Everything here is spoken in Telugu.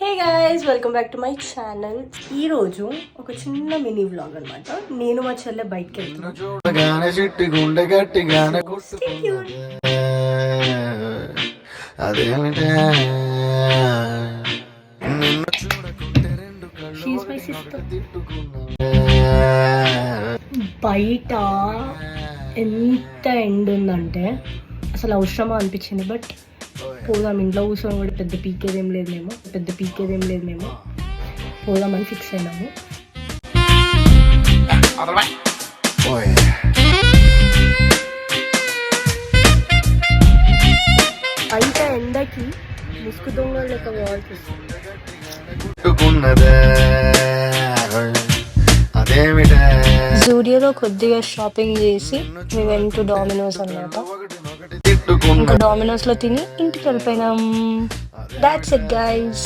Hey guys, welcome back to my channel. ఈరోజు ఒక చిన్న మినీ వ్లాగ్ అనమాట. నేను మా చెల్లె బయటకి వెళ్తున్నాను. బయట ఎంత ఎండ ఉందంటే అసలు అవసరమా అనిపించింది. బట్ పోదాం, ఇంట్లో కూర్చొని కూడా పెద్ద పీకేదేం లేదు మేము పోదామని ఫిక్స్ అయినాము. బయట ఎండకి ముసుగు దొంగలు లెక్క జూడియోలో కొద్దిగా షాపింగ్ చేసి we went to Domino's అన్నమాట. ఇంకా డామినోస్ లో తిని ఇంటికి వెళ్ళిపోయినాం. That's it guys.